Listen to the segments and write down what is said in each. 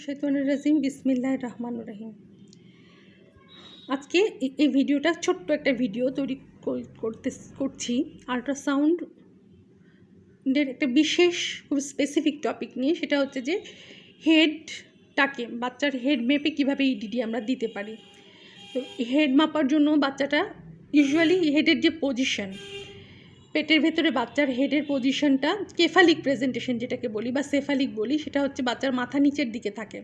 শাইতানির রাজিম বিসমিল্লাহির রহমানির রহিম। আজকে এই ভিডিওটা ছোট্ট একটা ভিডিও তৈরি করছি আল্ট্রাসাউন্ডের একটা বিশেষ খুব স্পেসিফিক টপিক নিয়ে। সেটা হচ্ছে যে হেডটাকে বাচ্চার হেড মেপে কীভাবে ইডিডি আমরা দিতে পারি। তো হেড মাপার জন্য বাচ্চাটা ইউজুয়ালি হেডের যে পজিশন, পেটের ভেতরে বাচ্চার হেডের পজিশনটা কেফালিক প্রেজেন্টেশন যেটাকে বলি বা সেফালিক বলি, সেটা হচ্ছে বাচ্চার মাথা নিচের দিকে থাকে।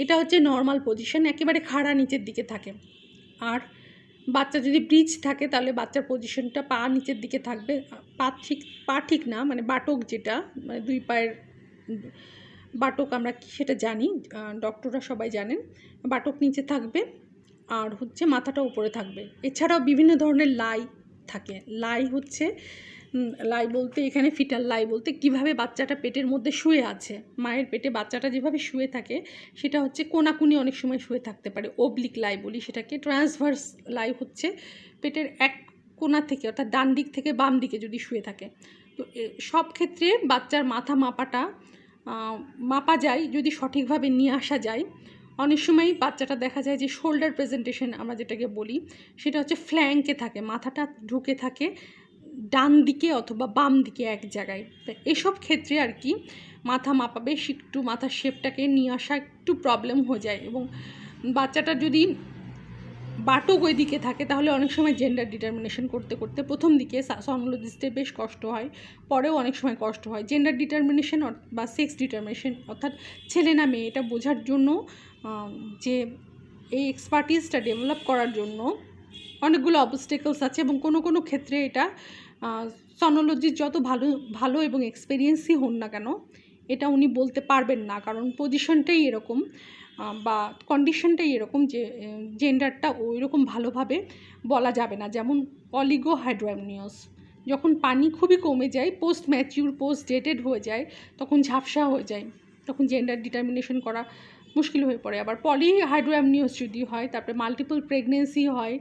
এটা হচ্ছে নর্মাল পজিশন, একেবারে খাড়া নিচের দিকে থাকে। আর বাচ্চা যদি ব্রিজ থাকে তাহলে বাচ্চার পজিশনটা পা নিচের দিকে থাকবে। পা ঠিক না, মানে বাটক, যেটা মানে দুই পায়ের বাটক আমরা সেটা জানি, ডক্টররা সবাই জানেন। বাটক নিচে থাকবে আর হচ্ছে মাথাটা উপরে থাকবে। এছাড়াও বিভিন্ন ধরনের লাই থাকে। লাই বলতে এখানে ফিটাল লাই বলতে কিভাবে বাচ্চাটা পেটের মধ্যে শুয়ে আছে, মায়ের পেটে বাচ্চাটা যেভাবে শুয়ে থাকে সেটা হচ্ছে কোনাকুনি অনেক সময় শুয়ে থাকতে পারে, ওবলিক লাই বলি সেটাকে। ট্রান্সভার্স লাই হচ্ছে পেটের এক কোনা থেকে, অর্থাৎ ডান দিক থেকে বাম দিকে যদি শুয়ে থাকে। তো সব ক্ষেত্রে বাচ্চার মাথা মাপা যায় যদি সঠিকভাবে নিয়ে আসা যায়। অনেক সময় বাচ্চাটা দেখা যায় যে শোল্ডার প্রেজেন্টেশন আমরা যেটাকে বলি, সেটা হচ্ছে ফ্ল্যাঙ্কে থাকে, মাথাটা ঢুকে থাকে ডান দিকে অথবা বাম দিকে এক জায়গায়। তো এসব ক্ষেত্রে আর কি মাথা মাপাবে একটু মাথার শেপটাকে নিয়ে আসা একটু প্রবলেম হয়ে যায়। এবং বাচ্চাটা যদি বাটক ওই দিকে থাকে তাহলে অনেক সময় জেন্ডার ডিটারমিনেশন করতে করতে প্রথম দিকে সনোলজিস্টের বেশ কষ্ট হয়, পরেও অনেক সময় কষ্ট হয়। জেন্ডার ডিটারমিনেশন বা সেক্স ডিটারমিনেশন অর্থাৎ ছেলে না মেয়ে এটা বোঝার জন্য যে এই এক্সপার্টিসটা ডেভেলপ করার জন্য অনেকগুলো অবস্টেকলস আছে। এবং কোনো ক্ষেত্রে এটা সনোলজির যত ভালো এবং এক্সপিরিয়েন্সই হন না কেন এটা উনি বলতে পারবেন না, কারণ পজিশনটাই এরকম বা কন্ডিশনটাই এরকম যে জেন্ডারটা ওই রকম ভালোভাবে বলা যাবে না। যেমন অলিগোহাইড্রামনিয়াস, যখন পানি খুবই কমে যায়, পোস্ট ম্যাচিউর পোস্ট ডেটেড হয়ে যায়, তখন ঝাপসা হয়ে যায়, তখন জেন্ডার ডিটারমিনেশন করা মুশকিল হয়ে পড়ে। আবার পলিহাইড্রামনিয়াস যদি হয়, তারপরে মাল্টিপল প্রেগনেন্সি হয়,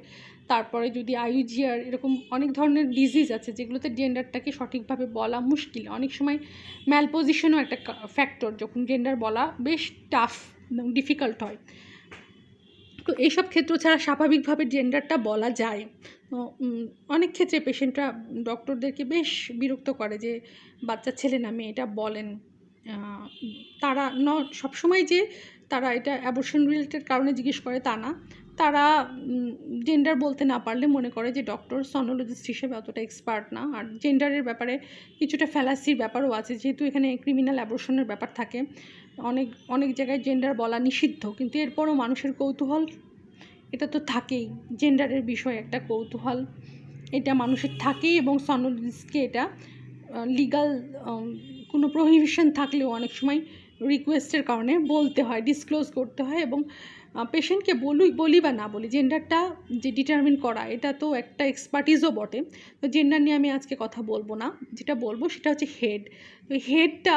তারপরে যদি IUGR, এরকম অনেক ধরনের ডিজিজ আছে যেগুলোতে জেন্ডারটাকে সঠিকভাবে বলা মুশকিল। অনেক সময় ম্যালপোজিশনও একটা ফ্যাক্টর, যখন জেন্ডার বলা বেশ টাফ এবং ডিফিকাল্ট হয়। তো এইসব ক্ষেত্র ছাড়া স্বাভাবিকভাবে জেন্ডারটা বলা যায়। অনেক ক্ষেত্রে পেশেন্টরা ডক্টরদেরকে বেশ বিরক্ত করে যে বাচ্চা ছেলে না মেয়ে এটা বলেন। তারা সবসময় যে তারা এটা অ্যাবর্শন রিলেটেড কারণে জিজ্ঞেস করে তা না, তারা জেন্ডার বলতে না পারলে মনে করে যে ডক্টর সনোলজিস্ট হিসেবে অতটা এক্সপার্ট না। আর জেন্ডারের ব্যাপারে কিছুটা ফ্যালাসির ব্যাপারও আছে, যেহেতু এখানে ক্রিমিনাল অ্যাবর্শনের ব্যাপার থাকে। অনেক জায়গায় জেন্ডার বলা নিষিদ্ধ, কিন্তু এরপরও মানুষের কৌতূহল এটা তো থাকেই। জেন্ডারের বিষয়ে একটা কৌতূহল এটা মানুষের থাকেই, এবং সনোলজিস্টকে এটা লিগাল কোনো প্রহিবিশন থাকলেও অনেক সময় রিকোয়েস্টের কারণে বলতে হয়, ডিসক্লোজ করতে হয়। এবং পেশেন্টকে বলি বা না বলি, জেন্ডারটা যে ডিটারমিন করা এটা তো একটা এক্সপার্টিসও বটে। তো জেন্ডার নিয়ে আমি আজকে কথা বলবো না, যেটা বলবো সেটা হচ্ছে হেড। তো হেডটা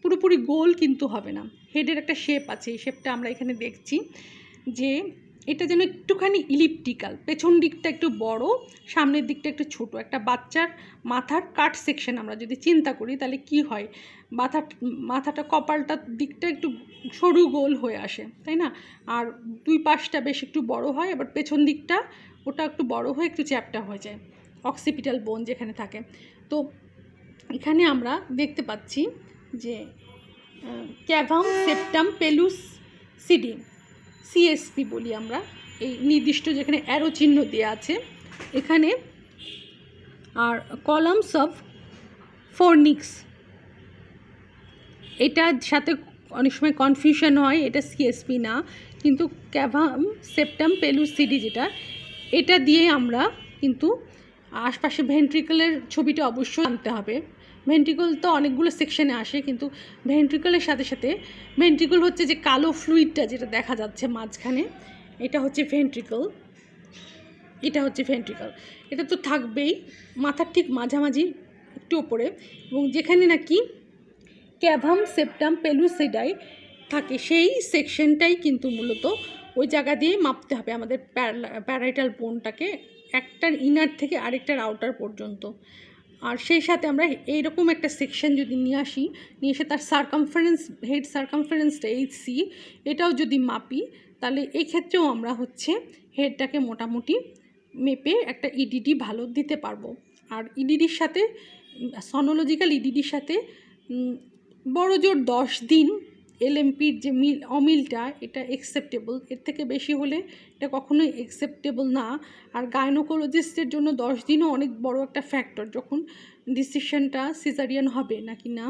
পুরোপুরি গোল কিন্তু হবে না, হেডের একটা শেপ আছে। এই শেপটা আমরা এখানে দেখছি যে এটা যেন একটুখানি ইলিপ্টিক্যাল, পেছন দিকটা একটু বড়, সামনের দিকটা একটু ছোট। একটা বাচ্চার মাথার কাট সেকশন আমরা যদি চিন্তা করি তাহলে কি হয়, মাথাটা কপালটার দিকটা একটু সরু গোল হয়ে আসে, তাই না? আর দুই পাশটা বেশ একটু বড় হয়, আবার পেছন দিকটা ওটা একটু বড় হয়ে একটু চ্যাপ্টা হয়ে যায়, অক্সিপিটাল বোন যেখানে থাকে। তো এখানে আমরা দেখতে পাচ্ছি যে ক্যাভাম সেপ্টাম পেলুসিডি, CSP বলি আমরা, এই নির্দিষ্ট যেখানে অ্যারো চিহ্ন দেওয়া আছে এখানে। আর কলামস অফ ফোরনিক্স, এটার সাথে অনেক সময় কনফিউশন হয়, এটা CSP না, কিন্তু ক্যাভাম সেপ্টাম পেলুসিডি যেটা, এটা দিয়ে আমরা কিন্তু আশপাশে ভেন্ট্রিকলের ছবিটা অবশ্যই আনতে হবে। ভেন্ট্রিকল তো অনেকগুলো সেকশনে আসে, কিন্তু ভেন্ট্রিকলের সাথে সাথে ভেন্ট্রিকল হচ্ছে যে কালো ফ্লুইডটা যেটা দেখা যাচ্ছে মাঝখানে, এটা হচ্ছে ভেন্ট্রিকল। এটা তো থাকবেই মাথার ঠিক মাঝামাঝি একটু ওপরে, এবং যেখানে নাকি ক্যাভাম সেপ্টাম পেলুসিডাই থাকে সেই সেকশনটাই কিন্তু মূলত ওই জায়গা দিয়ে মাপতে হবে আমাদের প্যারাইটাল বোনটাকে, একটার ইনার থেকে আরেকটার আউটার পর্যন্ত। আর সেই সাথে আমরা এইরকম একটা সেকশন যদি নিয়ে আসি, নিয়ে এসে তার সার্কামফারেন্স, হেড সার্কামফারেন্সটা এইচসি, এটাও যদি মাপি, তাহলে এই ক্ষেত্রেও আমরা হচ্ছে হেডটাকে মোটামুটি মেপে একটা ইডিডি ভালো দিতে পারবো। আর ইডিডির সাথে, সনোলজিক্যাল ইডিডির সাথে বড় জোর 10 দিন এলএমপির যে অমিলটা, এটা অ্যাকসেপ্টেবল। এর থেকে বেশি হলে এটা কখনোই অ্যাকসেপ্টেবল না। আর গাইনোকোলজিস্টের জন্য 10 দিনও অনেক বড় একটা ফ্যাক্টর, যখন ডিসিশনটা সিজারিয়ান হবে নাকি না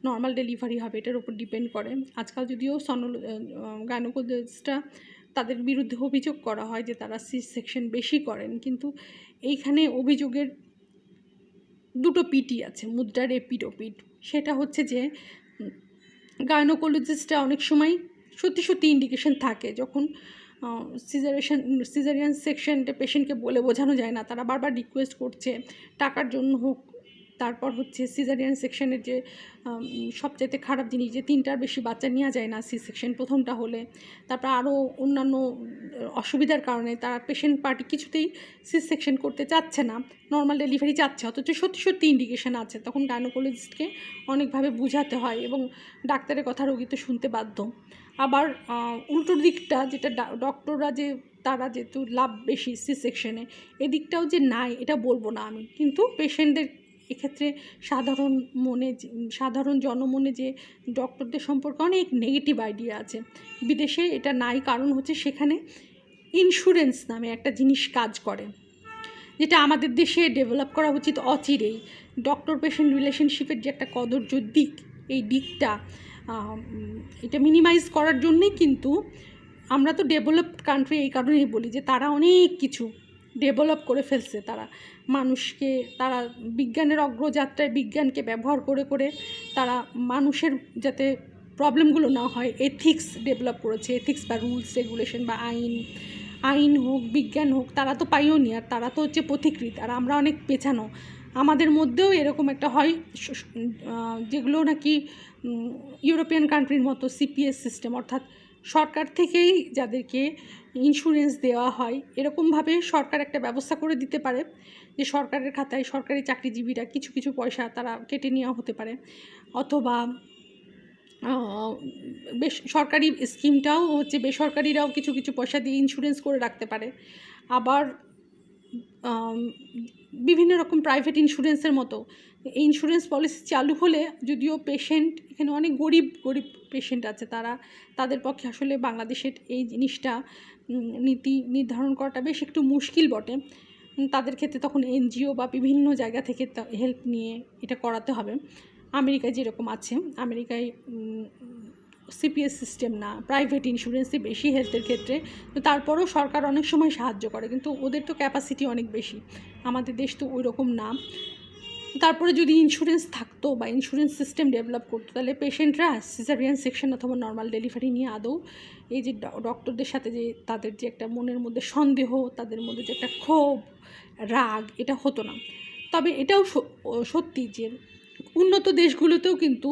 নর্মাল ডেলিভারি হবে, এটার উপর ডিপেন্ড করে। আজকাল যদিও গাইনোকোলজিস্টরা, তাদের বিরুদ্ধে অভিযোগ করা হয় যে তারা সি সেকশন বেশি করেন, কিন্তু এইখানে অভিযোগের দুটো পিটি আছে, মুদ্রার এপিড ওপিড। সেটা হচ্ছে যে গাইনোকোলজিস্টরা অনেক সময় সত্যি ইন্ডিকেশন থাকে, যখন সিজারিয়ান সেকশনটা পেশেন্টকে বলে বোঝানো যায় না, তারা বারবার রিকোয়েস্ট করছে টাকার জন্য হোক। তারপর হচ্ছে সিজারিয়ান সেকশনের যে সবচাইতে খারাপ জিনিস, যে 3টার বেশি বাচ্চা নেওয়া যায় না সি সেকশন প্রথমটা হলে। তারপর আরও অন্যান্য অসুবিধার কারণে তারা পেশেন্ট পার্টি কিছুতেই সি সেকশন করতে চাচ্ছে না, নর্মাল ডেলিভারি চাচ্ছে, অথচ সত্যি ইন্ডিকেশন আছে। তখন গাইনোকোলজিস্টকে অনেকভাবে বোঝাতে হয় এবং ডাক্তারের কথা রোগী তো শুনতে বাধ্য। আবার উল্টো দিকটা, যেটা ডক্টররা যে তারা যেহেতু লাভ বেশি সি সেকশনে, এদিকটাও যে নাই এটা বলবো না আমি, কিন্তু পেশেন্টদের এক্ষেত্রে সাধারণ জনমনে যে ডক্টরদের সম্পর্কে অনেক নেগেটিভ আইডিয়া আছে। বিদেশে এটা নাই, কারণ হচ্ছে সেখানে ইন্স্যুরেন্স নামে একটা জিনিস কাজ করে, যেটা আমাদের দেশে ডেভেলপ করা উচিত অচিরেই। ডক্টর পেশেন্ট রিলেশনশিপের যে একটা কদর্য দিক, এই দিকটা এটা মিনিমাইজ করার জন্যেই কিন্তু আমরা তো ডেভেলপড কান্ট্রি এই কারণেই বলি যে তারা অনেক কিছু ডেভেলপ করে ফেলছে। তারা বিজ্ঞানের অগ্রযাত্রায় বিজ্ঞানকে ব্যবহার করে তারা মানুষের যাতে প্রবলেমগুলো না হয়, এথিক্স ডেভেলপ করেছে। এথিক্স বা রুলস রেগুলেশন বা আইন হোক, বিজ্ঞান হোক, তারা তো পাইওনিয়ার, তারা তো হচ্ছে পথিকৃৎ, আর আমরা অনেক পেছানো। আমাদের মধ্যেও এরকম একটা হয়, যেগুলো নাকি ইউরোপিয়ান কান্ট্রির মতো সিপিএস সিস্টেম, অর্থাৎ সরকার থেকেই যাদেরকে ইন্স্যুরেন্স দেওয়া হয়, এরকমভাবে সরকার একটা ব্যবস্থা করে দিতে পারে যে সরকারের খাতায় সরকারি চাকরিজীবীরা কিছু পয়সা তারা কেটে নেওয়া হতে পারে, অথবা সরকারি স্কিমটাও হচ্ছে বেসরকারিরাও কিছু পয়সা দিয়ে ইন্স্যুরেন্স করে রাখতে পারে। আবার বিভিন্ন রকম প্রাইভেট ইন্স্যুরেন্সের মতো ইন্স্যুরেন্স পলিসি চালু হলে, যদিও পেশেন্ট এখানে অনেক গরিব পেশেন্ট আছে, তাদের পক্ষে আসলে বাংলাদেশের এই জিনিসটা নীতি নির্ধারণ করাটা বেশ একটু মুশকিল বটে। তাদের ক্ষেত্রে তখন এনজিও বা বিভিন্ন জায়গা থেকে হেল্প নিয়ে এটা করাতে হবে। আমেরিকায় যেরকম আছে, আমেরিকায় সিপিএস সিস্টেম না, প্রাইভেট ইন্স্যুরেন্সই বেশি হেলথের ক্ষেত্রে, তো তারপরেও সরকার অনেক সময় সাহায্য করে, কিন্তু ওদের তো ক্যাপাসিটি অনেক বেশি, আমাদের দেশ তো ওই রকম না। তারপরে যদি ইন্স্যুরেন্স থাকতো বা ইন্স্যুরেন্স সিস্টেম ডেভেলপ করতো, তাহলে পেশেন্টরা সিজারিয়ান সেকশন অথবা নর্মাল ডেলিভারি নিয়ে আদৌ এই যে ডক্টরদের সাথে যে তাদের যে একটা মনের মধ্যে সন্দেহ, তাদের মধ্যে যে একটা ক্ষোভ, রাগ, এটা হতো না। তবে এটাও সত্যি যে উন্নত দেশগুলোতেও কিন্তু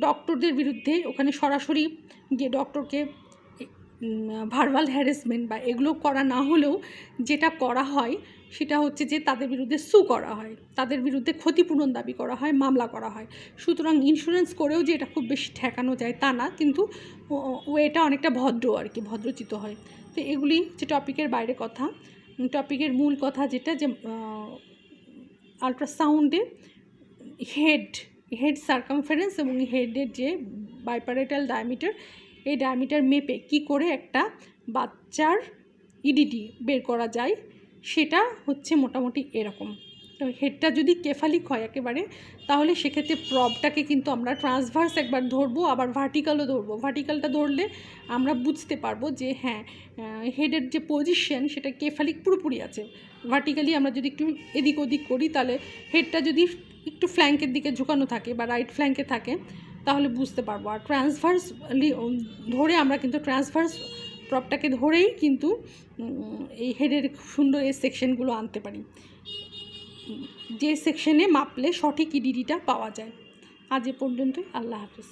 ডক্টরদের বিরুদ্ধে ওখানে সরাসরি গিয়ে ডক্টরকে ভার্বাল হ্যারাসমেন্ট বা এগুলো করা না হলেও যেটা করা হয় সেটা হচ্ছে যে তাদের বিরুদ্ধে সু করা হয়, তাদের বিরুদ্ধে ক্ষতিপূরণ দাবি করা হয়, মামলা করা হয়। সুতরাং ইন্স্যুরেন্স করেও যে এটা খুব বেশি ঠেকানো যায় তা না, কিন্তু এটা অনেকটা ভদ্র আর কি, ভদ্রচিত হয়। তো এগুলি যে টপিকের বাইরে কথা, টপিকের মূল কথা যেটা, যে আলট্রাসাউন্ডে হেড সার্কামফারেন্স এবং হেডের যে বাইপ্যারাইটাল ডায়ামিটার, এই ডায়ামিটার মেপে কি করে একটা বাচ্চার ইডিডি বের করা যায়, সেটা হচ্ছে মোটামুটি এরকম। তো হেডটা যদি কেফালিক হয় একেবারে, তাহলে সেক্ষেত্রে প্রবটাকে কিন্তু আমরা ট্রান্সভার্স একবার ধরবো, আবার ভার্টিক্যালও ধরবো। ভার্টিক্যালটা ধরলে আমরা বুঝতে পারবো যে হ্যাঁ, হেডের যে পজিশন সেটা কেফালিক পুরোপুরি আছে। ভার্টিক্যালি আমরা যদি একটু এদিক ওদিক করি, তাহলে হেডটা যদি একটু ফ্ল্যাঙ্কের দিকে ঝুঁকানো থাকে বা রাইট ফ্ল্যাঙ্কে থাকে, তাহলে বুঝতে পারবো। আর ট্রান্সভার্সলি ধরে আমরা কিন্তু ট্রান্সভার্স প্রবটাকে ধরেই কিন্তু এই হেডের সুন্দর এই সেকশনগুলো আনতে পারি, যে সেকশনে মাপলে সঠিক ইডিডিটা পাওয়া যায়। আজ এ পর্যন্তই, আল্লাহ হাফেজ।